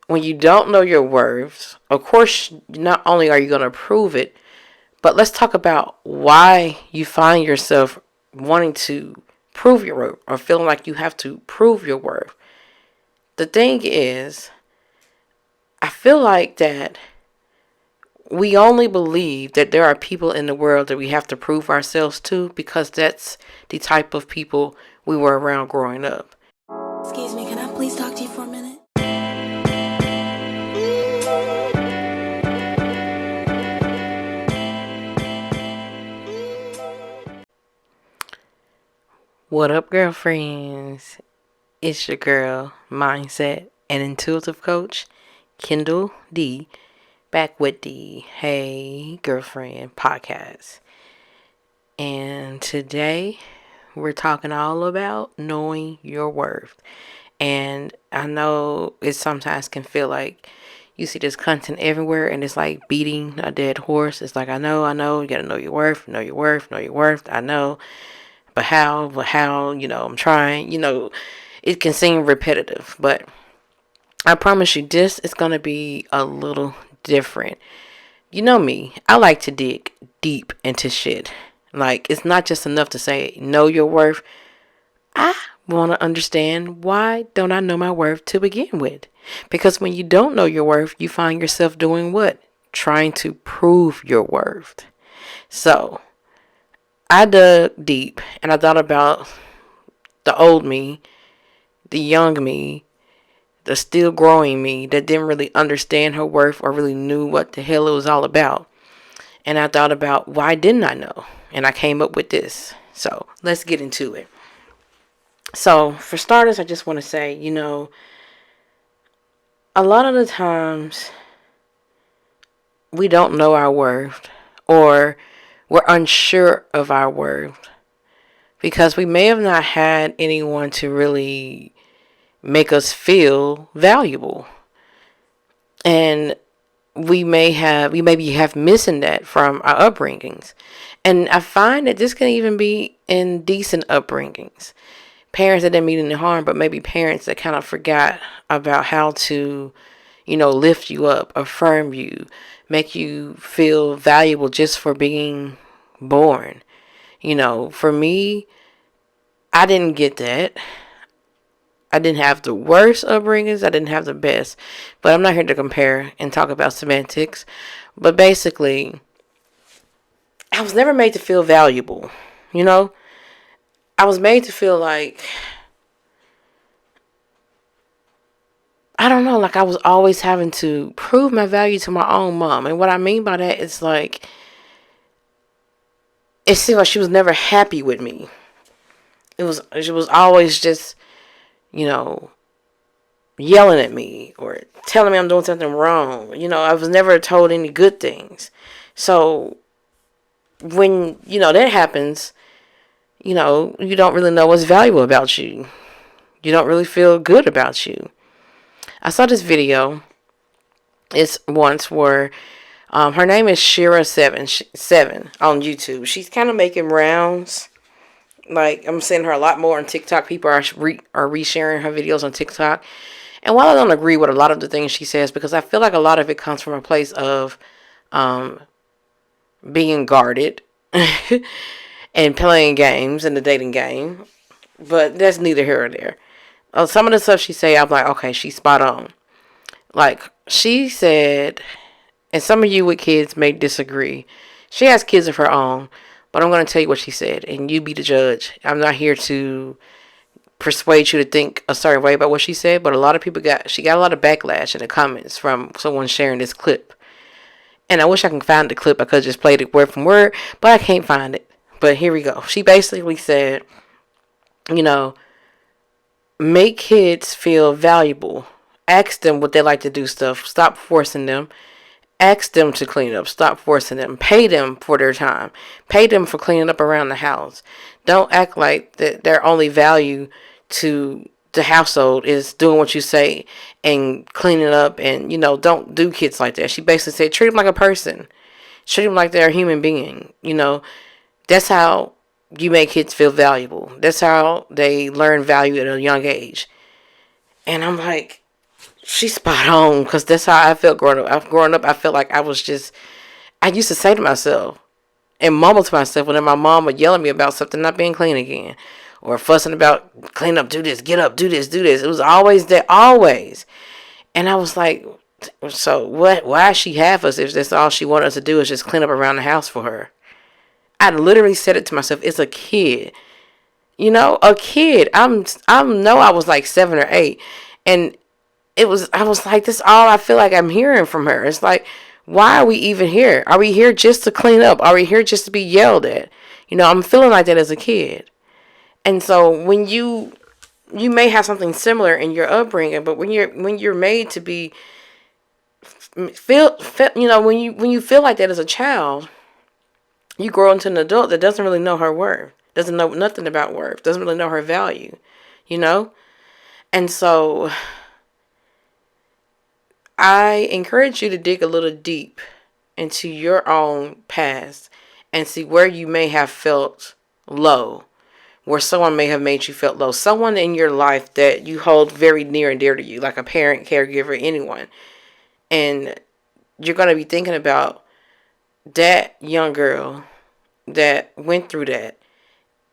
when you don't know your worth, of course, not only are you going to prove it, but let's talk about why you find yourself wanting to prove your worth or feeling like you have to prove your worth. The thing is, I feel like that we only believe that there are people in the world that we have to prove ourselves to because that's the type of people we were around growing up. Excuse me, can I please talk to you for a minute? What up, girlfriends? It's your girl, mindset and intuitive coach, Kindall D, back with the Hey Girlfriend podcast. And today we're talking all about knowing your worth. And I know it sometimes can feel like you see this content everywhere and it's like beating a dead horse. It's like, I know, you gotta know your worth, know your worth, know your worth. I know, but how, I'm trying, it can seem repetitive, but I promise you this is gonna be a little different. You know me, I like to dig deep into shit. Like, it's not just enough to say, know your worth. I want to understand, why don't I know my worth to begin with? Because when you don't know your worth, you find yourself doing what? Trying to prove your worth. So, I dug deep and I thought about the old me, the young me, the still growing me that didn't really understand her worth or really knew what the hell it was all about. And I thought about, why didn't I know? And I came up with this. So, let's get into it. So, for starters, I just want to say, a lot of the times we don't know our worth or we're unsure of our worth because we may have not had anyone to really make us feel valuable. And we maybe have missing that from our upbringings. And I find that this can even be in decent upbringings. Parents that didn't mean any harm, but maybe parents that kind of forgot about how to, lift you up, affirm you, make you feel valuable just for being born. For me, I didn't get that. I didn't have the worst upbringings. I didn't have the best. But I'm not here to compare and talk about semantics. But basically, I was never made to feel valuable. I was made to feel like, I don't know, like I was always having to prove my value to my own mom. And what I mean by that is like, it seemed like she was never happy with me. She was always just, yelling at me or telling me I'm doing something wrong. I was never told any good things. So when, that happens, you don't really know what's valuable about you. You don't really feel good about you. I saw this video. It's once where her name is Shira7 on YouTube. She's kind of making rounds. Like, I'm seeing her a lot more on TikTok. People are resharing her videos on TikTok. And while I don't agree with a lot of the things she says, because I feel like a lot of it comes from a place of being guarded and playing games in the dating game. But that's neither here or there. Some of the stuff she say, I'm like, okay, she's spot on. Like, she said, and some of you with kids may disagree. She has kids of her own, but I'm going to tell you what she said, and you be the judge. I'm not here to persuade you to think a certain way about what she said, but a lot of people she got a lot of backlash in the comments from someone sharing this clip. And I wish I could find the clip. I could have just played it word from word, but I can't find it. But here we go. She basically said, make kids feel valuable. Ask them what they like to do stuff. Stop forcing them. Ask them to clean up. Stop forcing them. Pay them for their time. Pay them for cleaning up around the house. Don't act like that their only value to the household is doing what you say and cleaning up. And, don't do kids like that. She basically said, treat them like a person. Treat them like they're a human being. That's how you make kids feel valuable. That's how they learn value at a young age. And I'm like, she's spot on, because that's how I felt growing up. Growing up, I felt like I used to say to myself and mumble to myself when my mom would yell at me about something not being clean again, or fussing about clean up, do this, get up, do this, do this. It was always that, always. And I was like, so what? Why does she have us if that's all she wanted us to do is just clean up around the house for her? I literally said it to myself. It's a kid, a kid. I was like 7 or 8, and I was like, this all I feel like I'm hearing from her. It's like, why are we even here? Are we here just to clean up? Are we here just to be yelled at? I'm feeling like that as a kid. And so when you may have something similar in your upbringing, but when you're made to be feel when you feel like that as a child, you grow into an adult that doesn't really know her worth, doesn't know nothing about worth, doesn't really know her value, you know? And so I encourage you to dig a little deep into your own past and see where you may have felt low, where someone may have made you feel low, someone in your life that you hold very near and dear to you, like a parent, caregiver, anyone. And you're going to be thinking about that young girl that went through that.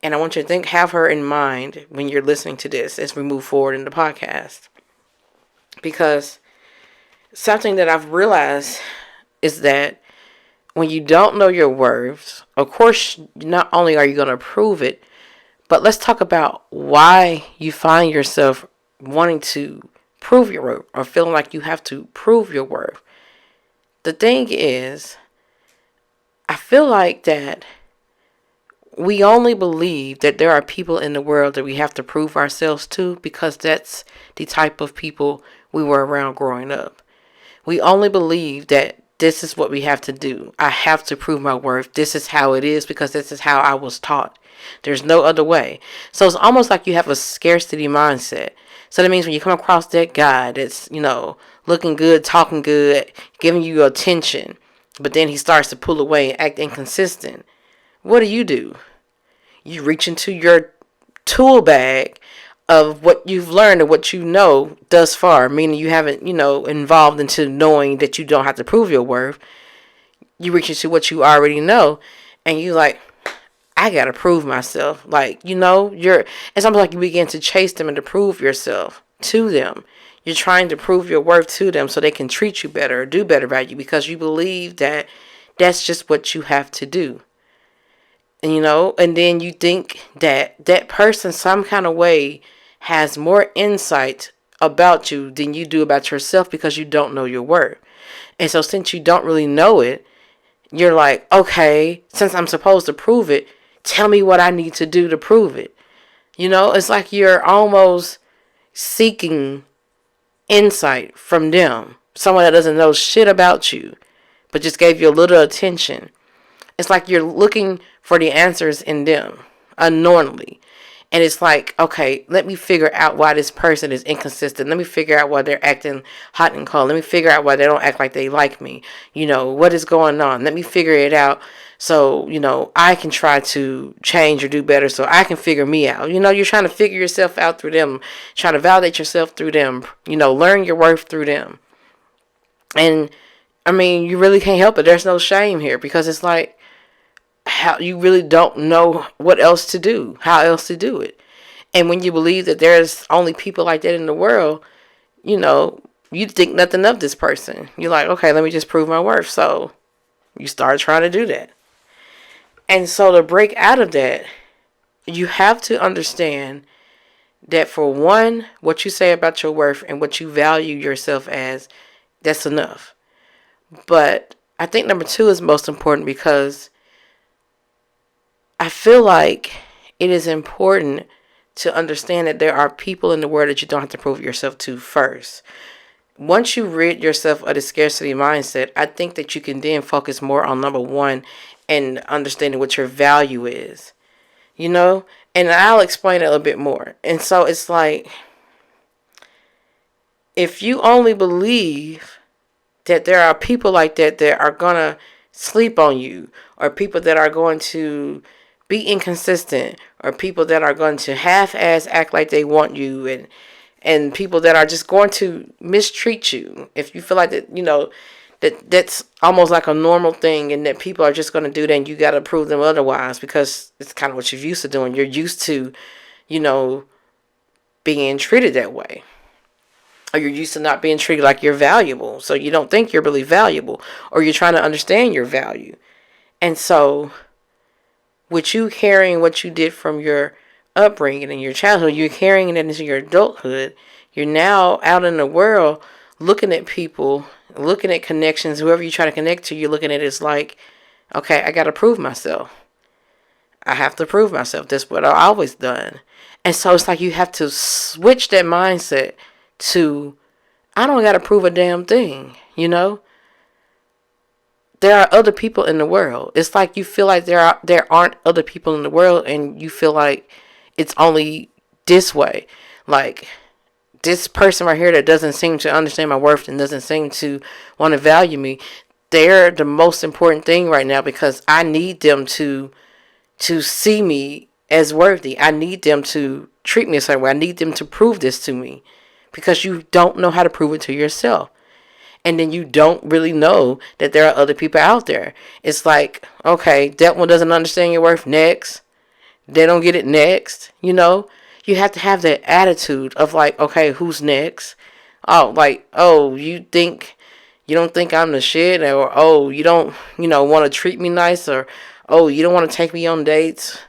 And I want you to have her in mind when you're listening to this as we move forward in the podcast. Because something that I've realized is that when you don't know your worth, of course, not only are you going to prove it, but let's talk about why you find yourself wanting to prove your worth or feeling like you have to prove your worth. The thing is, I feel like that we only believe that there are people in the world that we have to prove ourselves to because that's the type of people we were around growing up. We only believe that this is what we have to do. I have to prove my worth. This is how it is because this is how I was taught. There's no other way. So it's almost like you have a scarcity mindset. So that means when you come across that guy that's, looking good, talking good, giving you attention, but then he starts to pull away and act inconsistent, what do? You reach into your tool bag of what you've learned and what you know thus far, meaning you haven't, involved into knowing that you don't have to prove your worth. You reach into what you already know, and you like, I gotta prove myself. Like, it's almost like you begin to chase them and to prove yourself to them. You're trying to prove your worth to them so they can treat you better or do better by you because you believe that that's just what you have to do. And then you think that that person some kind of way has more insight about you than you do about yourself because you don't know your worth. And so since you don't really know it, you're like, okay, since I'm supposed to prove it, tell me what I need to do to prove it. It's like you're almost seeking insight from them. Someone that doesn't know shit about you, but just gave you a little attention. It's like you're looking for the answers in them unknowingly. And it's like, okay, let me figure out why this person is inconsistent. Let me figure out why they're acting hot and cold. Let me figure out why they don't act like they like me. What is going on? Let me figure it out so, I can try to change or do better so I can figure me out. You're trying to figure yourself out through them, trying to validate yourself through them, learn your worth through them. And, you really can't help it. There's no shame here because it's like, how you really don't know what else to do, how else to do it. And when you believe that there's only people like that in the world, you think nothing of this person. You're like, okay, let me just prove my worth. So you start trying to do that. And so to break out of that, you have to understand that for one, what you say about your worth and what you value yourself as, that's enough. But I think number 2 is most important because I feel like it is important to understand that there are people in the world that you don't have to prove yourself to first. Once you rid yourself of the scarcity mindset, I think that you can then focus more on number 1 and understanding what your value is. And I'll explain it a little bit more. And so it's like, if you only believe that there are people like that are going to sleep on you, or people that are going to be inconsistent, or people that are going to half-ass act like they want you and people that are just going to mistreat you. If you feel like that, that's almost like a normal thing, and that people are just going to do that, and you got to prove them otherwise, because it's kind of what you're used to doing. You're used to, being treated that way. Or you're used to not being treated like you're valuable. So you don't think you're really valuable. Or you're trying to understand your value. And so, with you carrying what you did from your upbringing and your childhood, you're carrying it into your adulthood. You're now out in the world looking at people, looking at connections, whoever you try to connect to, you're looking at it as like, okay, I got to prove myself. I have to prove myself. That's what I've always done. And so it's like you have to switch that mindset to, I don't got to prove a damn thing, There are other people in the world. It's like you feel like there aren't other people in the world, and you feel like it's only this way. Like, this person right here that doesn't seem to understand my worth and doesn't seem to want to value me, they're the most important thing right now, because I need them to see me as worthy. I need them to treat me a certain way. I need them to prove this to me, because you don't know how to prove it to yourself. And then you don't really know that there are other people out there. It's like, okay, that one doesn't understand your worth. Next. They don't get it. Next. You have to have that attitude of like, okay, who's next? Oh, like, oh, you don't think I'm the shit? Or, oh, you don't, want to treat me nice? Or, oh, you don't want to take me on dates?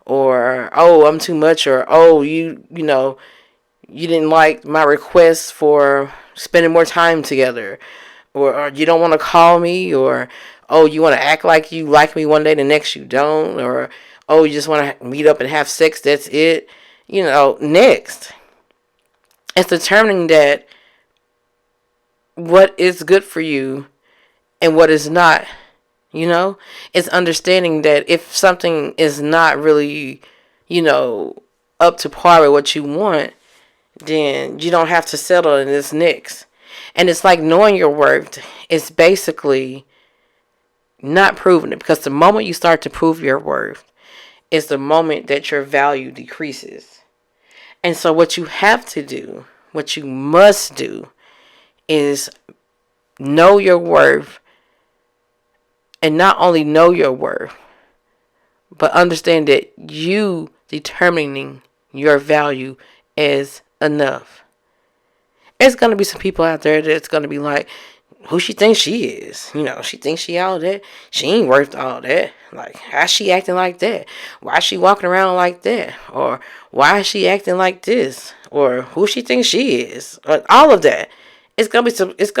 Or, oh, I'm too much? Or, oh, you didn't like my request for spending more time together, or you don't want to call me, or, oh, you want to act like you like me one day, the next you don't, or, oh, you just want to meet up and have sex, that's it. Next. It's determining that what is good for you and what is not. It's understanding that if something is not really, up to par with what you want, then you don't have to settle in this next. And it's like knowing your worth is basically not proving it, because the moment you start to prove your worth is the moment that your value decreases. And so what you have to do, what you must do, is know your worth, and not only know your worth, but understand that you determining your value is enough. There's going to be some people out there that's going to be like, who she thinks she is. She thinks she all that. She ain't worth all that. Like, how's she acting like that? Why is she walking around like that? Or why is she acting like this? Or who she thinks she is? Or all of that. It's gonna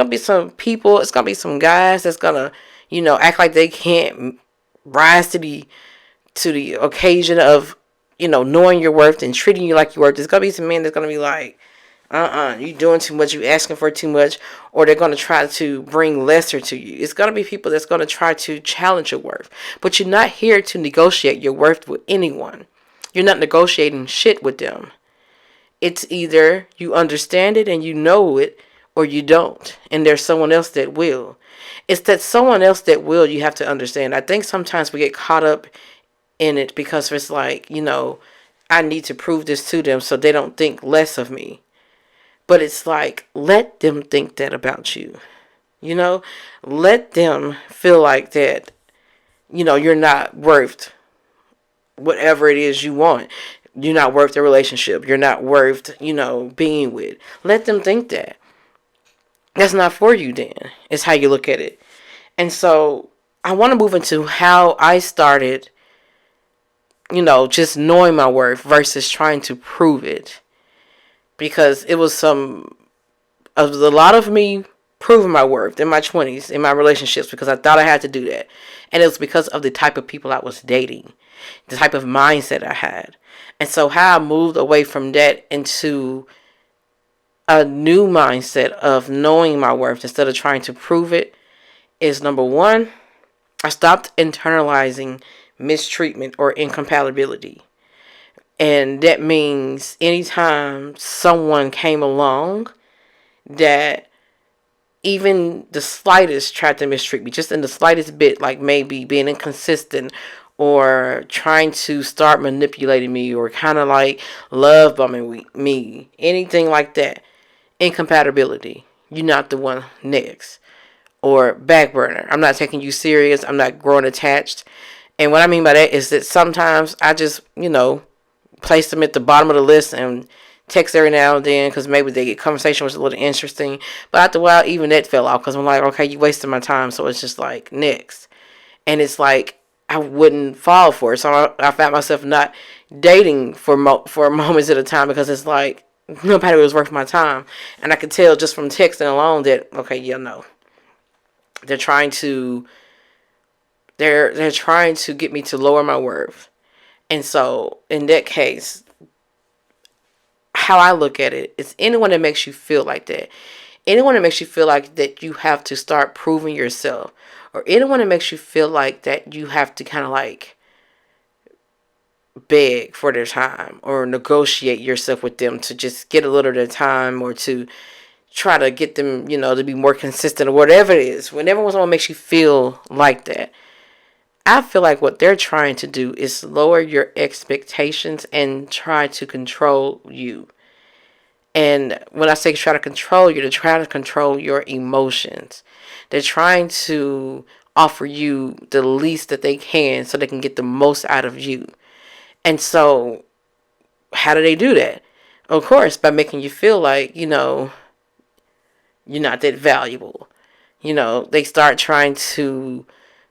be some people, it's gonna be some guys that's gonna, act like they can't rise to the occasion of, knowing your worth and treating you like your worth. There's gonna be some men that's gonna be like, you doing too much, you asking for too much, or they're going to try to bring lesser to you. It's going to be people that's going to try to challenge your worth. But you're not here to negotiate your worth with anyone. You're not negotiating shit with them. It's either you understand it and you know it, or you don't, and there's someone else that will. It's that someone else that will you have to understand. I think sometimes we get caught up in it because it's like, I need to prove this to them so they don't think less of me. But it's like, let them think that about you. Let them feel like that, you're not worth whatever it is you want. You're not worth the relationship. You're not worth, being with. Let them think that. That's not for you then. It's how you look at it. And so I want to move into how I started, just knowing my worth versus trying to prove it. Because it was a lot of me proving my worth in my 20s, in my relationships, because I thought I had to do that. And it was because of the type of people I was dating, the type of mindset I had. And so how I moved away from that into a new mindset of knowing my worth instead of trying to prove it is, number one, I stopped internalizing mistreatment or incompatibility. And that means anytime someone came along that even the slightest tried to mistreat me, just in the slightest bit, like maybe being inconsistent or trying to start manipulating me, or kind of like love bombing me, anything like that. Incompatibility. You're not the one next. Or back burner. I'm not taking you serious. I'm not growing attached. And what I mean by that is that sometimes I just, place them at the bottom of the list and text every now and then because maybe the conversation was a little interesting. But after a while, even that fell off because I'm like, okay, you wasted my time. So it's just like, next. And it's like, I wouldn't fall for it. So I found myself not dating for moments at a time because it's like, nobody was worth my time. And I could tell just from texting alone that, okay, yeah, no. They're trying to get me to lower my worth. And so in that case, how I look at it is anyone that makes you feel like that. Anyone that makes you feel like that you have to start proving yourself. Or anyone that makes you feel like that you have to kind of like beg for their time or negotiate yourself with them to just get a little of their time, or to try to get them, to be more consistent or whatever it is. Whenever someone makes you feel like that, I feel like what they're trying to do is lower your expectations and try to control you. And when I say try to control you, they're trying to control your emotions. They're trying to offer you the least that they can so they can get the most out of you. And so, how do they do that? Of course, by making you feel like, you're not that valuable. They start trying to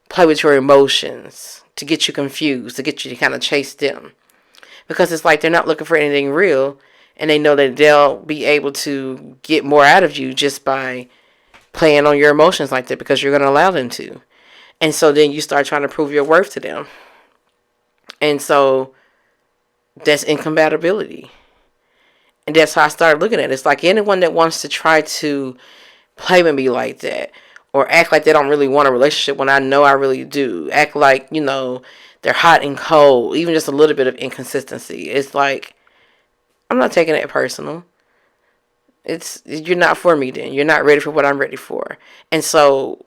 play with your emotions to get you confused, to get you to kind of chase them. Because it's like they're not looking for anything real, and they know that they'll be able to get more out of you just by playing on your emotions like that, because you're going to allow them to. And so then you start trying to prove your worth to them. And so that's incompatibility. And that's how I started looking at it. It's like anyone that wants to try to play with me like that, or act like they don't really want a relationship when I know I really do. Act like, they're hot and cold, even just a little bit of inconsistency. It's like, I'm not taking it personal. You're not for me then. You're not ready for what I'm ready for. And so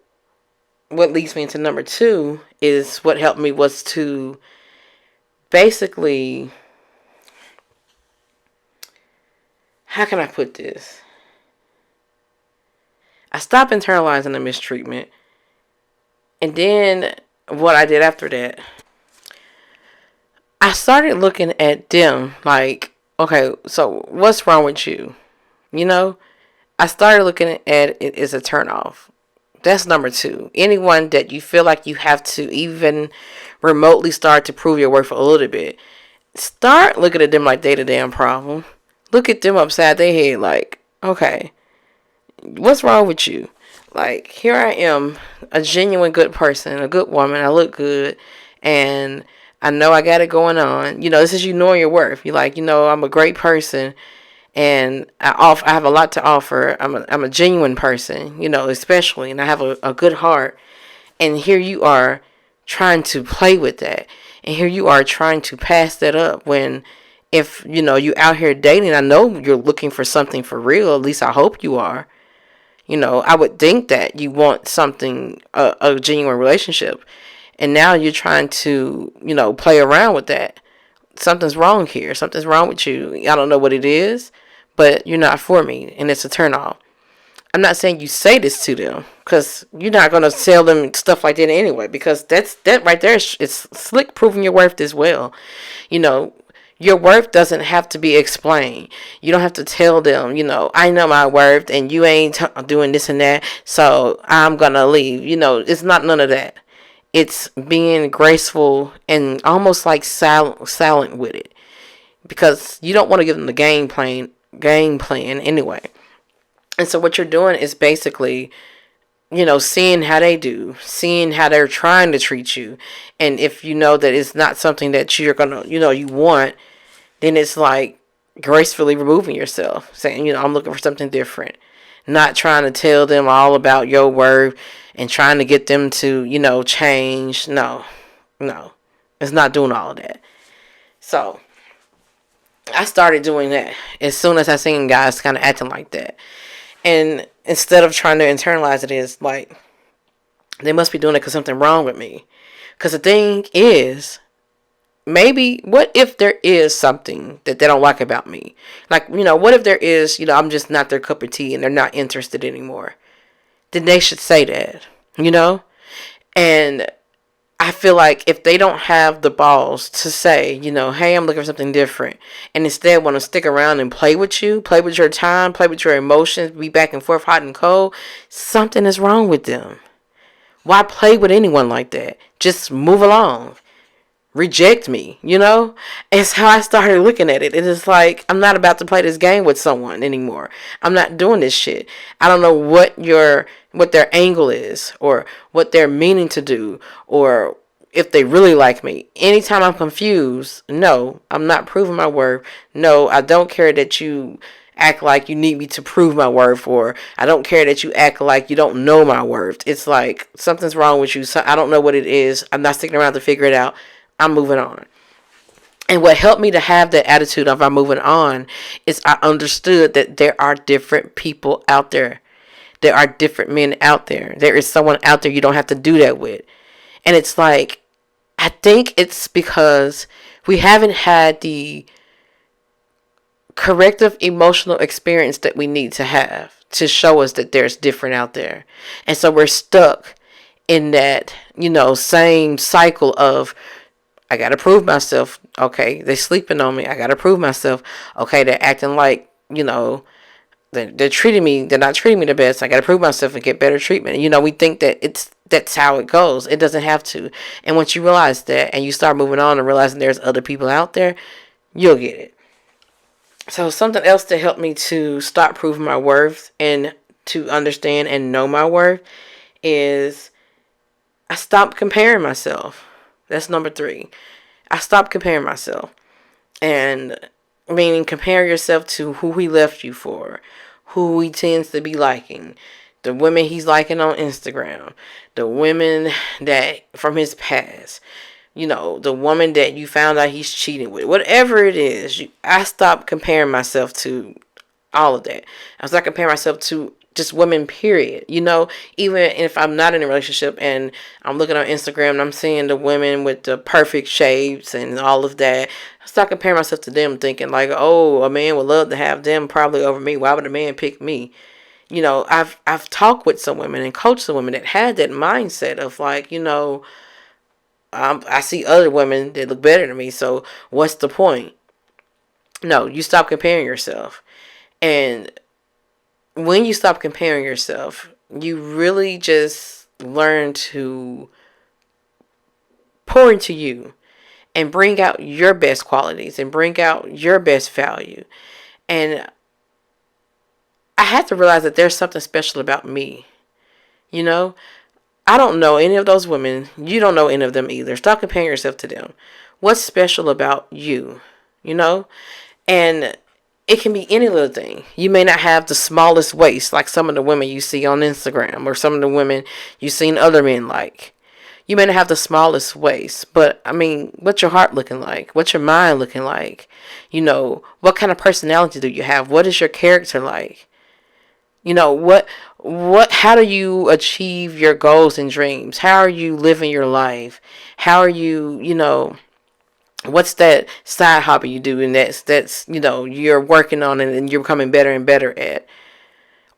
what leads me into number 2 is what helped me was to basically, how can I put this? I stopped internalizing the mistreatment. And then what I did after that, I started looking at them like, okay, so what's wrong with you? I started looking at it as a turnoff. That's number 2. Anyone that you feel like you have to even remotely start to prove your worth a little bit, start looking at them like they the damn problem. Look at them upside their head like, okay, what's wrong with you? Like, here I am, a genuine good person, a good woman. I look good, and I know I got it going on. This is you knowing your worth. You're like, I'm a great person, and I have a lot to offer. I'm a genuine person, especially, and I have a good heart. And here you are trying to play with that, and here you are trying to pass that up when, if you out here dating, I know you're looking for something for real. At least I hope you are. I would think that you want something, a genuine relationship. And now you're trying to, play around with that. Something's wrong here. Something's wrong with you. I don't know what it is, but you're not for me. And it's a turn off. I'm not saying you say this to them, because you're not going to tell them stuff like that anyway, because that right there is slick proving your worth as well. Your worth doesn't have to be explained. You don't have to tell them, I know my worth and you ain't doing this and that, so I'm going to leave. It's not none of that. It's being graceful and almost like silent with it, because you don't want to give them the game plan anyway. And so what you're doing is basically, seeing how they do, seeing how they're trying to treat you. And if you know that it's not something that you're going to, you want, then it's like gracefully removing yourself, saying, I'm looking for something different. Not trying to tell them all about your worth and trying to get them to, change. No. It's not doing all of that. So I started doing that as soon as I seen guys kind of acting like that. And instead of trying to internalize it, is like, they must be doing it because something wrong with me. Because the thing is, maybe, what if there is something that they don't like about me? Like, what if there is, I'm just not their cup of tea and they're not interested anymore? Then they should say that, And I feel like if they don't have the balls to say, hey, I'm looking for something different, and instead want to stick around and play with you, play with your time, play with your emotions, be back and forth, hot and cold, something is wrong with them. Why play with anyone like that? Just move along. Reject me, It's how I started looking at it. It is like, I'm not about to play this game with someone anymore. I'm not doing this shit. I don't know what their angle is, or what they're meaning to do, or if they really like me. Anytime I'm confused, no, I'm not proving my worth. No, I don't care that you act like you need me to prove my worth, or I don't care that you act like you don't know my worth. It's like something's wrong with you. So I don't know what it is. I'm not sticking around to figure it out. I'm moving on. And what helped me to have that attitude of I'm moving on is I understood that there are different people out there. There are different men out there. There is someone out there you don't have to do that with. And it's like, I think it's because we haven't had the corrective emotional experience that we need to have to show us that there's different out there. And so we're stuck in that, same cycle of, I gotta prove myself. Okay, they sleeping on me. I gotta prove myself. Okay, they're acting like, they're treating me. They're not treating me the best. I gotta prove myself and get better treatment. We think that that's how it goes. It doesn't have to. And once you realize that, and you start moving on and realizing there's other people out there, you'll get it. So something else that helped me to stop proving my worth and to understand and know my worth is I stopped comparing myself. That's number 3. I stopped comparing myself. And meaning compare yourself to who he left you for, who he tends to be liking, the women he's liking on Instagram, the women that from his past, the woman that you found out he's cheating with, whatever it is. I stopped comparing myself to all of that. I was not comparing myself to just women, period. Even if I'm not in a relationship and I'm looking on Instagram and I'm seeing the women with the perfect shapes and all of that, I start comparing myself to them, thinking like, oh, a man would love to have them probably over me. Why would a man pick me? I've talked with some women and coached some women that had that mindset of like, I see other women that look better than me, so what's the point? No, you stop comparing yourself. And when you stop comparing yourself, you really just learn to pour into you and bring out your best qualities and bring out your best value. And I had to realize that there's something special about me. I don't know any of those women. You don't know any of them either. Stop comparing yourself to them. What's special about you? And it can be any little thing. You may not have the smallest waist like some of the women you see on Instagram or some of the women you've seen other men like. You may not have the smallest waist, but what's your heart looking like? What's your mind looking like? What kind of personality do you have? What is your character like? How do you achieve your goals and dreams? How are you living your life? How are you, what's that side hobby you do and that's you're working on it and you're becoming better and better at?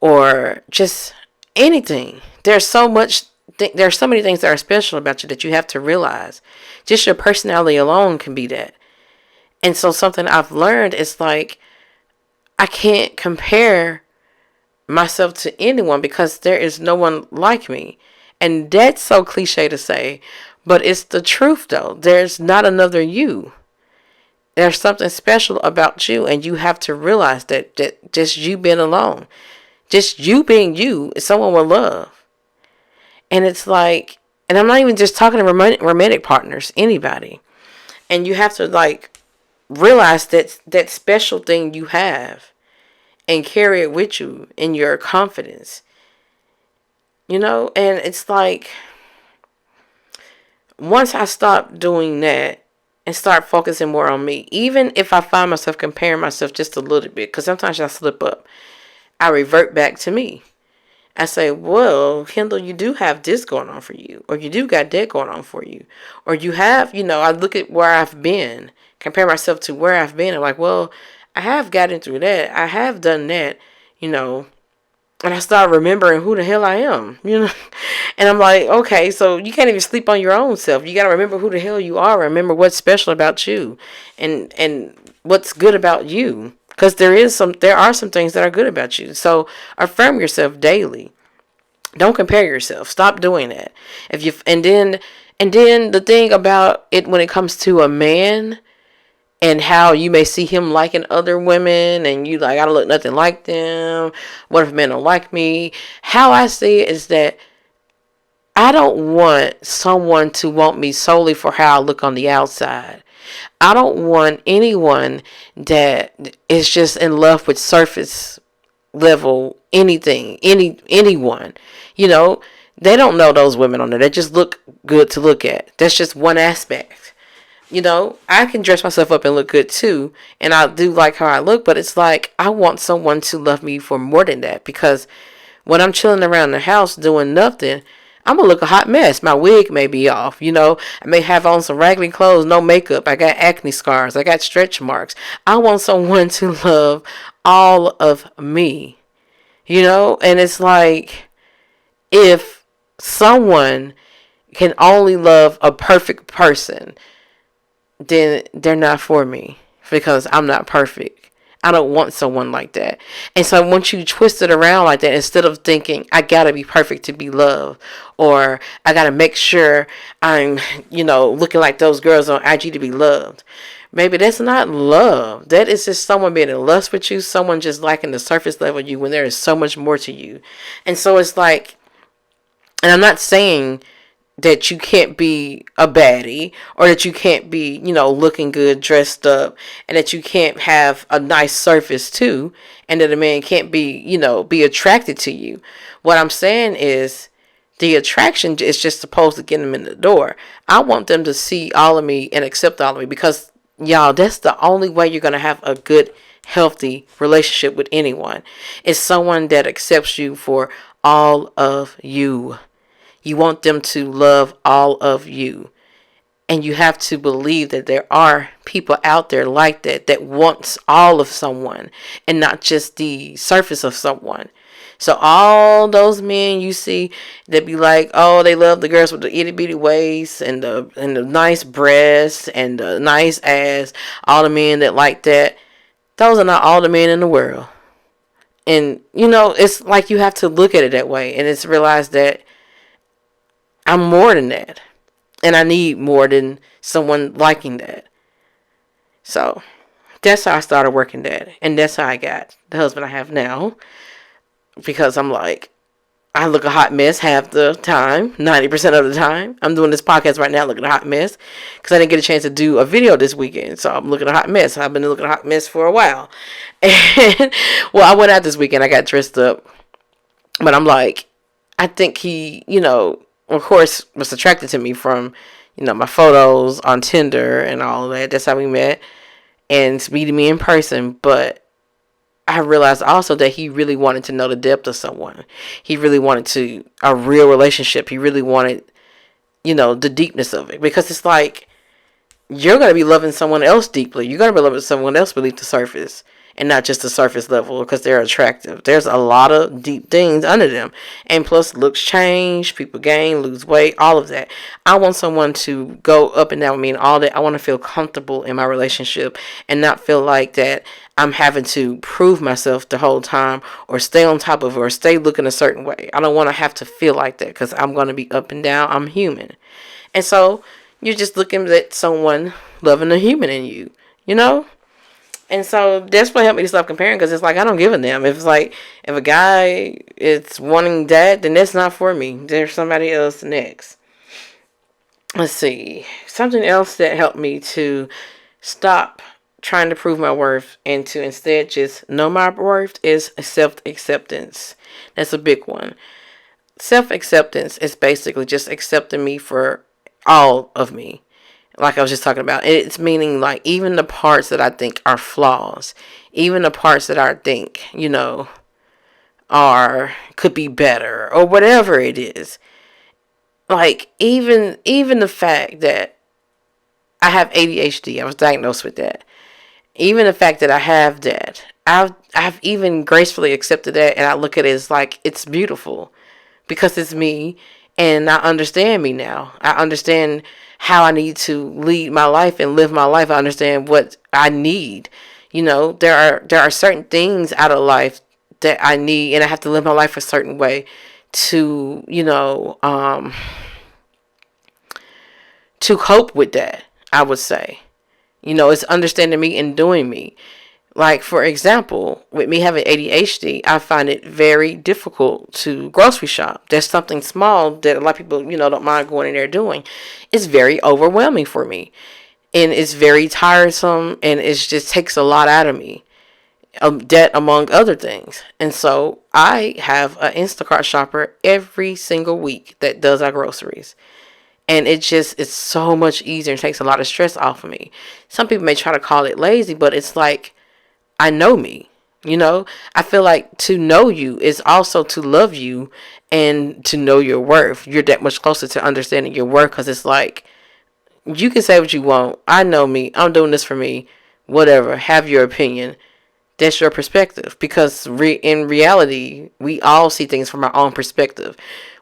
Or just anything. There's so many things that are special about you that you have to realize. Just your personality alone can be that. And so something I've learned is like, I can't compare myself to anyone because there is no one like me. And that's so cliche to say, but it's the truth though. There's not another you. There's something special about you, and you have to realize that just you being alone, just you being you, someone will love. And it's like, and I'm not even just talking to romantic partners, anybody. And you have to like realize that special thing you have and carry it with you in your confidence. And it's like, once I stop doing that and start focusing more on me, even if I find myself comparing myself just a little bit, because sometimes I slip up, I revert back to me. I say, well, Kindall, you do have this going on for you, or you do got that going on for you, or you have, I look at where I've been, compare myself to where I've been. I'm like, well, I have gotten through that. I have done that, you know, and I start remembering who the hell I am. And I'm like, okay, so you can't even sleep on your own self. You got to remember who the hell you are. Remember what's special about you, and what's good about you. Because there are some things that are good about you. So affirm yourself daily. Don't compare yourself. Stop doing that. If you and then the thing about it when it comes to a man and how you may see him liking other women and you like, I don't look nothing like them. What if men don't like me? How I see it is that I don't want someone to want me solely for how I look on the outside. I don't want anyone that is just in love with surface level anyone. You know, they don't know those women on there. They just look good to look at. That's just one aspect. I can dress myself up and look good too, and I do like how I look, but it's like I want someone to love me for more than that, because when I'm chilling around the house doing nothing, I'm gonna look a hot mess. My wig may be off, I may have on some raggedy clothes, no makeup. I got acne scars. I got stretch marks. I want someone to love all of me, and it's like if someone can only love a perfect person, then they're not for me because I'm not perfect. I don't want someone like that. And so once you twist it around like that, instead of thinking, I gotta be perfect to be loved, or I gotta make sure I'm, looking like those girls on IG to be loved. Maybe that's not love. That is just someone being in lust with you, someone just liking the surface level of you when there is so much more to you. And so it's like, and I'm not saying that you can't be a baddie, or that you can't be, looking good, dressed up, and that you can't have a nice surface too, and that a man can't be attracted to you. What I'm saying is the attraction is just supposed to get them in the door. I want them to see all of me and accept all of me, because y'all, that's the only way you're going to have a good, healthy relationship with anyone. Is someone that accepts you for all of you. You want them to love all of you. And you have to believe that there are people out there like that wants all of someone and not just the surface of someone. So all those men you see that be like, oh, they love the girls with the itty bitty waist and the nice breasts and the nice ass, all the men that like that, those are not all the men in the world. And it's like you have to look at it that way, and it's realize that I'm more than that. And I need more than someone liking that. So that's how I started working that. And that's how I got the husband I have now. Because I'm like, I look a hot mess half the time, 90% of the time. I'm doing this podcast right now looking a hot mess because I didn't get a chance to do a video this weekend. So I'm looking a hot mess. I've been looking a hot mess for a while. And, well, I went out this weekend. I got dressed up. But I'm like, I think he, of course, was attracted to me from, my photos on Tinder and all of that. That's how we met. And meeting me in person. But I realized also that he really wanted to know the depth of someone. He really wanted a real relationship. He really wanted, the deepness of it. Because it's like, you're going to be loving someone else deeply. You're going to be loving someone else beneath the surface. And not just the surface level because they're attractive. There's a lot of deep things under them. And plus, looks change, people gain, lose weight, all of that. I want someone to go up and down with me and all that. I want to feel comfortable in my relationship and not feel like that I'm having to prove myself the whole time or stay on top of it or stay looking a certain way. I don't want to have to feel like that because I'm going to be up and down. I'm human. And so you're just looking at someone loving a human in you, And so that's what helped me to stop comparing, because it's like I don't give a damn. If it's like if a guy is wanting that, then that's not for me. There's somebody else next. Let's see. Something else that helped me to stop trying to prove my worth and to instead just know my worth is self-acceptance. That's a big one. Self-acceptance is basically just accepting me for all of me. Like I was just talking about, it's meaning like even the parts that I think are flaws, even the parts that I think, or could be better or whatever it is. Like even the fact that I have ADHD, I was diagnosed with that. Even the fact that I have that, I've even gracefully accepted that, and I look at it as like it's beautiful because it's me, and I understand me now. I understand how I need to lead my life and live my life. I understand what I need. There are certain things out of life that I need, and I have to live my life a certain way to to cope with that. I would say, it's understanding me and doing me. Like, for example, with me having ADHD, I find it very difficult to grocery shop. There's something small that a lot of people, don't mind going in there doing. It's very overwhelming for me. And it's very tiresome, and it just takes a lot out of me. Debt, among other things. And so I have an Instacart shopper every single week that does our groceries. And it's so much easier and takes a lot of stress off of me. Some people may try to call it lazy, but it's like, I know me. I feel like to know you is also to love you and to know your worth. You're that much closer to understanding your worth, because it's like, you can say what you want. I know me. I'm doing this for me. Whatever. Have your opinion. That's your perspective, because in reality, we all see things from our own perspective.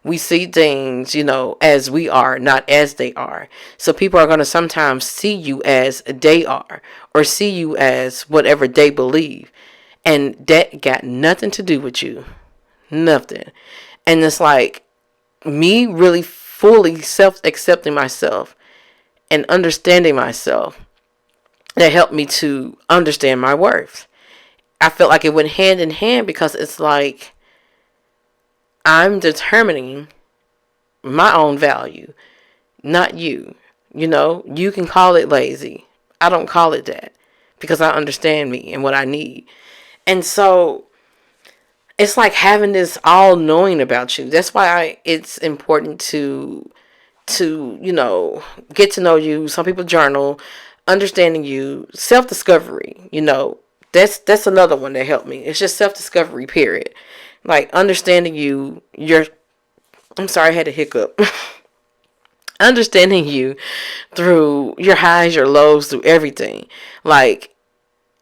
We see things, as we are, not as they are. So people are going to sometimes see you as they are, or see you as whatever they believe. And that got nothing to do with you. Nothing. And it's like, me really fully self-accepting myself and understanding myself, that helped me to understand my worth. I felt like it went hand in hand, because it's like, I'm determining my own value, not you. You can call it lazy. I don't call it that, because I understand me and what I need. And so it's like having this all knowing about you. That's why it's important to get to know you. Some people journal, understanding you, self-discovery. That's another one that helped me. It's just self-discovery, period. Like, understanding you, I'm sorry, I had a hiccup. Understanding you through your highs, your lows, through everything. Like,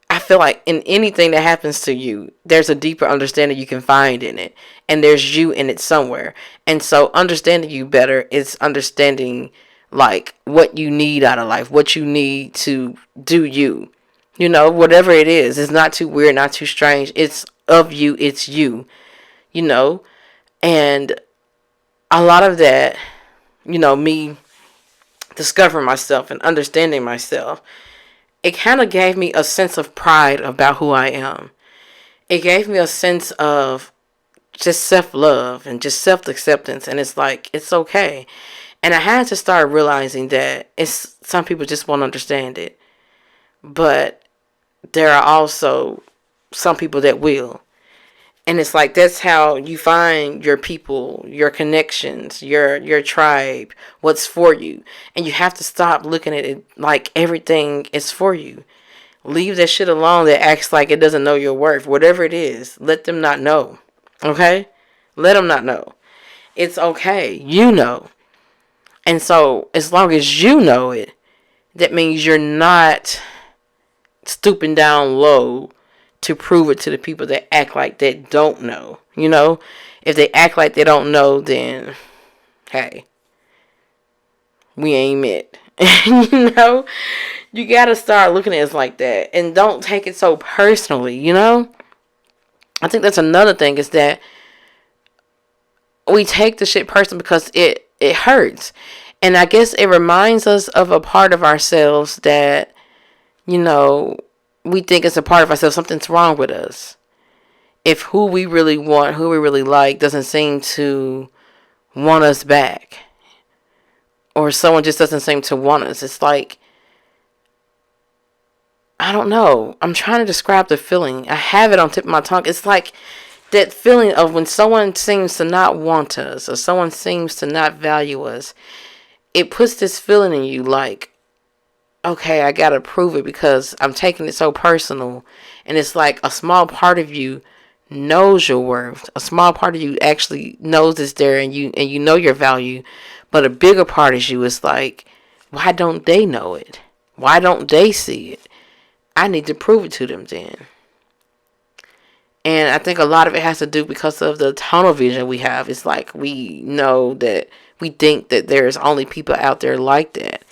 I feel like in anything that happens to you, there's a deeper understanding you can find in it. And there's you in it somewhere. And so understanding you better is understanding, like, what you need out of life, what you need to do you. Whatever it is, it's not too weird, not too strange. It's of you, it's you. And a lot of that, me discovering myself and understanding myself, it kind of gave me a sense of pride about who I am. It gave me a sense of just self-love and just self-acceptance. And it's like, it's okay. And I had to start realizing that some people just won't understand it. But there are also some people that will. And it's like, that's how you find your people, your connections, your tribe, what's for you. And you have to stop looking at it like everything is for you. Leave that shit alone that acts like it doesn't know your worth. Whatever it is, let them not know. Okay? Let them not know. It's okay. You know. And so, as long as you know it, that means you're not stooping down low to prove it to the people that act like they don't know. If they act like they don't know, then hey, we ain't met. You gotta start looking at it like that, and don't take it so personally. I think that's another thing, is that we take the shit personal because it hurts. And I guess it reminds us of a part of ourselves that, we think it's a part of ourselves. Something's wrong with us. If who we really want, who we really like, doesn't seem to want us back, or someone just doesn't seem to want us, it's like, I don't know. I'm trying to describe the feeling. I have it on the tip of my tongue. It's like that feeling of when someone seems to not want us, or someone seems to not value us. It puts this feeling in you like, okay, I gotta prove it, because I'm taking it so personal. And it's like a small part of you knows your worth. A small part of you actually knows it's there, and you know your value. But a bigger part of you is like, why don't they know it? Why don't they see it? I need to prove it to them then. And I think a lot of it has to do because of the tunnel vision we have. It's like we know that we think that there's only people out there like that.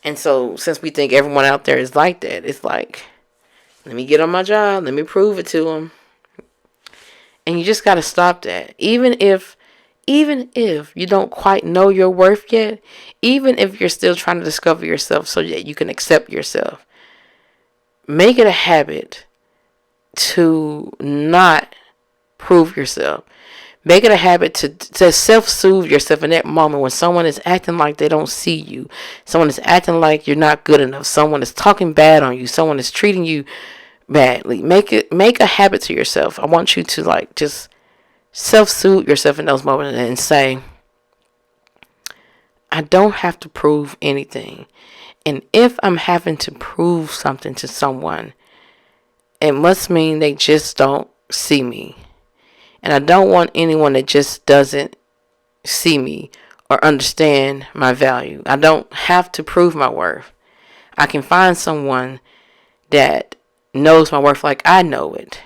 And so since we think everyone out there is like that, it's like, let me get on my job. Let me prove it to them. And you just got to stop that. Even if you don't quite know your worth yet, even if you're still trying to discover yourself so that you can accept yourself, make it a habit to not prove yourself. Make it a habit to self-soothe yourself in that moment when someone is acting like they don't see you. Someone is acting like you're not good enough. Someone is talking bad on you. Someone is treating you badly. Make a habit to yourself. I want you to like just self-soothe yourself in those moments and say, I don't have to prove anything. And if I'm having to prove something to someone, it must mean they just don't see me. And I don't want anyone that just doesn't see me or understand my value. I don't have to prove my worth. I can find someone that knows my worth like I know it.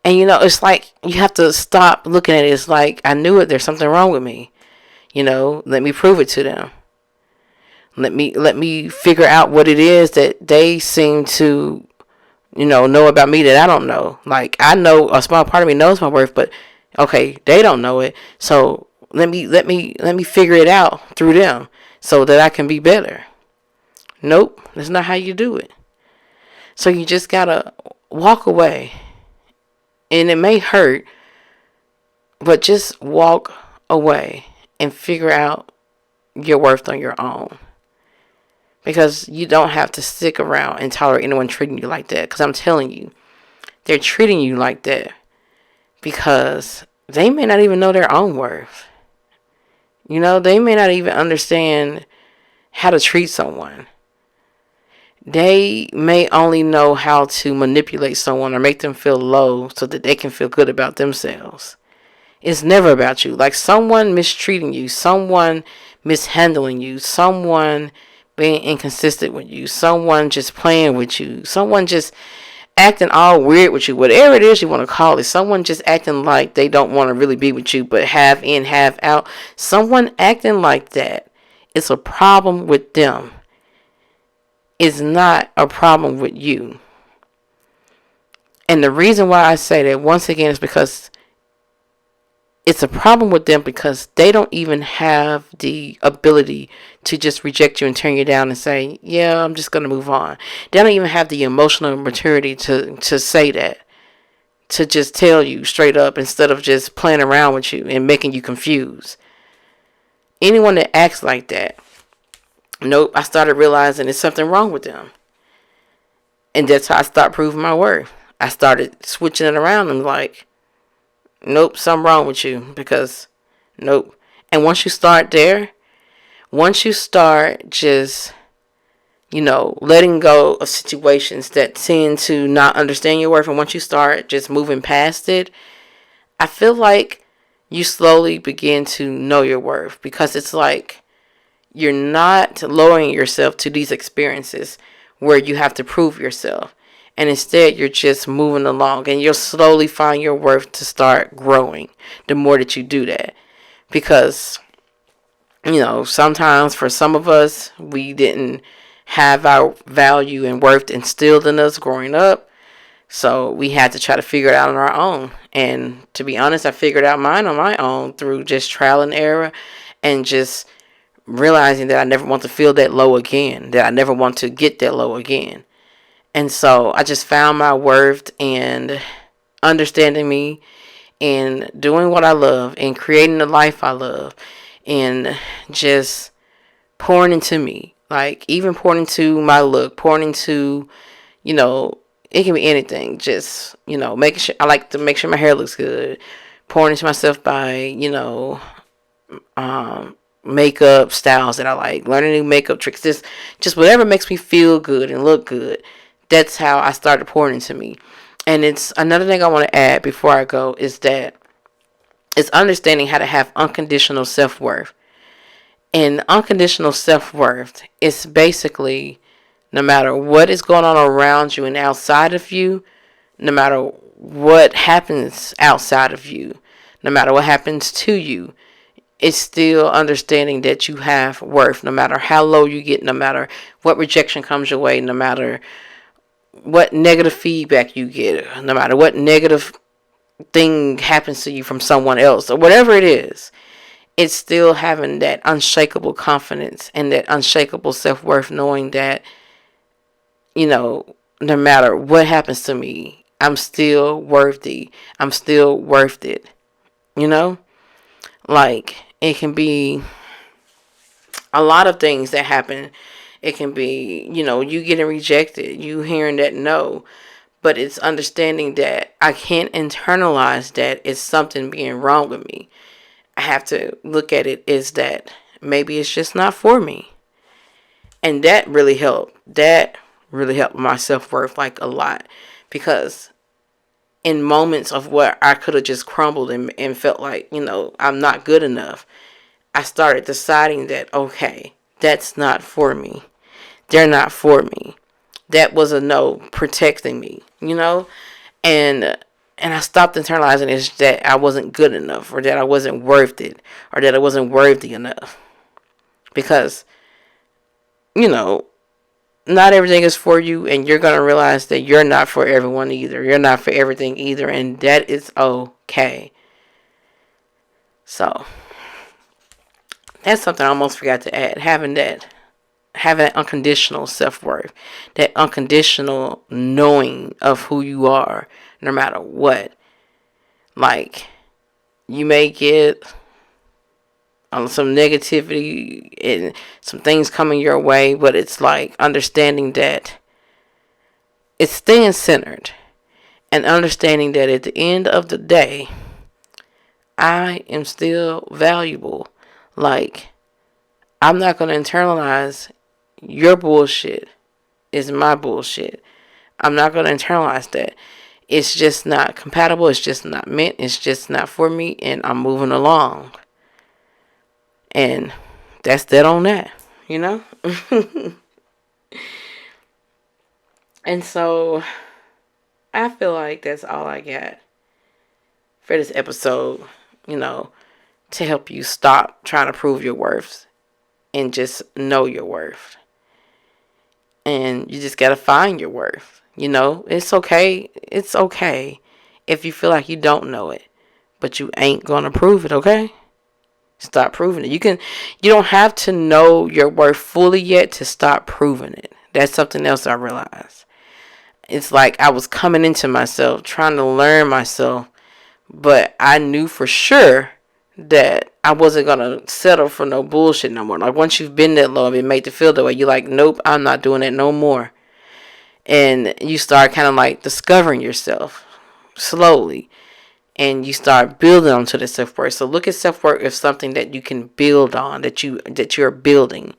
And it's like you have to stop looking at it. It's like, I knew it. There's something wrong with me. Let me prove it to them. Let me figure out what it is that they seem to know about me that I don't know. Like, I know a small part of me knows my worth, but okay, they don't know it. So let me figure it out through them so that I can be better. Nope, that's not how you do it. So you just gotta walk away. And it may hurt, but just walk away and figure out your worth on your own. Because you don't have to stick around and tolerate anyone treating you like that. Because I'm telling you, they're treating you like that because they may not even know their own worth. They may not even understand how to treat someone. They may only know how to manipulate someone or make them feel low so that they can feel good about themselves. It's never about you. Like someone mistreating you, someone mishandling you, someone being inconsistent with you, someone just playing with you, someone just acting all weird with you, whatever it is you want to call it, someone just acting like they don't want to really be with you but half in, half out, someone acting like that, it's a problem with them. It's not a problem with you. And the reason why I say that once again is because it's a problem with them because they don't even have the ability to just reject you and turn you down and say, yeah, I'm just going to move on. They don't even have the emotional maturity to say that. To just tell you straight up instead of just playing around with you and making you confused. Anyone that acts like that, nope, I started realizing there's something wrong with them. And that's how I started proving my worth. I started switching it around and like, nope, something wrong with you because nope. And once you start there, once you start just, letting go of situations that tend to not understand your worth, and once you start just moving past it, I feel like you slowly begin to know your worth because it's like you're not lowering yourself to these experiences where you have to prove yourself. And instead, you're just moving along and you'll slowly find your worth to start growing the more that you do that. Because, sometimes for some of us, we didn't have our value and worth instilled in us growing up. So we had to try to figure it out on our own. And to be honest, I figured out mine on my own through just trial and error and just realizing that I never want to feel that low again, that I never want to get that low again. And so I just found my worth and understanding me and doing what I love and creating the life I love and just pouring into me. Like even pouring into my look, pouring into, it can be anything. Just, making sure, I like to make sure my hair looks good. Pouring into myself by, makeup styles that I like. Learning new makeup tricks. Just whatever makes me feel good and look good. That's how I started pouring into me. And it's another thing I want to add before I go is that it's understanding how to have unconditional self-worth. And unconditional self-worth is basically no matter what is going on around you and outside of you, no matter what happens outside of you, no matter what happens to you, it's still understanding that you have worth no matter how low you get, no matter what rejection comes your way, no matter what negative feedback you get, no matter what negative thing happens to you from someone else or whatever it is. It's still having that unshakable confidence and that unshakable self-worth, knowing that, no matter what happens to me, I'm still worthy. I'm still worth it. You know? Like, it can be a lot of things that happen. It can be, you getting rejected, you hearing that no. But it's understanding that I can't internalize that it's something being wrong with me. I have to look at it as that maybe it's just not for me. And that really helped. That really helped my self-worth like a lot. Because in moments of where I could have just crumbled and felt like, I'm not good enough, I started deciding that, okay, that's not for me. They're not for me. That was a no protecting me, And I stopped internalizing it that I wasn't good enough or that I wasn't worth it or that I wasn't worthy enough. Because, not everything is for you, and you're going to realize that you're not for everyone either. You're not for everything either, and that is okay. So, that's something I almost forgot to add. Having that unconditional self-worth, that unconditional knowing of who you are, no matter what. Like, you may get some negativity and some things coming your way, but it's like understanding that it's staying centered and understanding that at the end of the day, I am still valuable. Like, I'm not going to internalize your bullshit is my bullshit. I'm not going to internalize that. It's just not compatible. It's just not meant. It's just not for me. And I'm moving along. And that's that on that, And so I feel like that's all I got for this episode, to help you stop trying to prove your worth and just know your worth. And you just got to find your worth. It's okay. It's okay if you feel like you don't know it, but you ain't going to prove it, okay? Stop proving it. You don't have to know your worth fully yet to stop proving it. That's something else I realized. It's like I was coming into myself, trying to learn myself, but I knew for sure that I wasn't going to settle for no bullshit no more. Like, once you've been that low and been made to feel that way, you're like, nope, I'm not doing that no more. And you start kind of like discovering yourself slowly. And you start building onto the self-worth. So look at self-worth as something that you can build on, that you're building.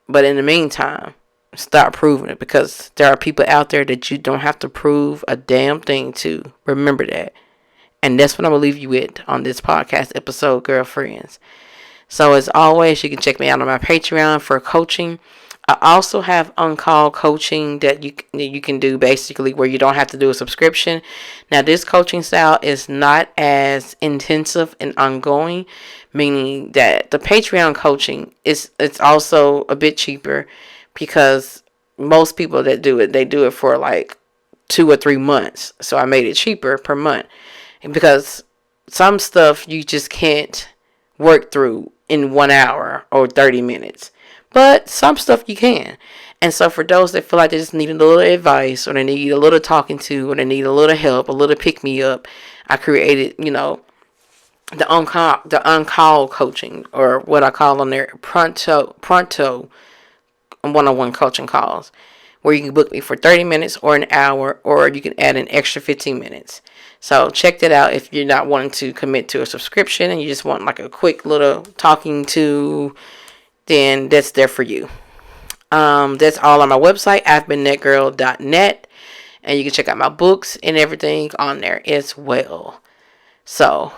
But in the meantime, stop proving it, because there are people out there that you don't have to prove a damn thing to. Remember that. And that's what I'm going to leave you with on this podcast episode, girlfriends. So as always, you can check me out on my Patreon for coaching. I also have on-call coaching that you can do, basically where you don't have to do a subscription. Now, this coaching style is not as intensive and ongoing, meaning that the Patreon coaching it's also a bit cheaper, because most people that do it, they do it for like 2 or 3 months. So I made it cheaper per month, because some stuff you just can't work through in 1 hour or 30 minutes. But some stuff you can. And so for those that feel like they just need a little advice, or they need a little talking to, or they need a little help, a little pick me up, I created, the on-call coaching, or what I call on there, pronto one-on-one coaching calls, where you can book me for 30 minutes or an hour, or you can add an extra 15 minutes. So check that out if you're not wanting to commit to a subscription and you just want like a quick little talking to, then that's there for you. That's all on my website, I'veBeenThatGirl.net. And you can check out my books and everything on there as well. So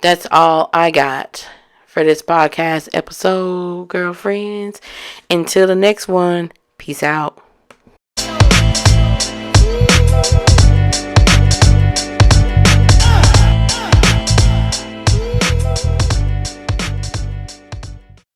that's all I got for this podcast episode, girlfriends. Until the next one, peace out.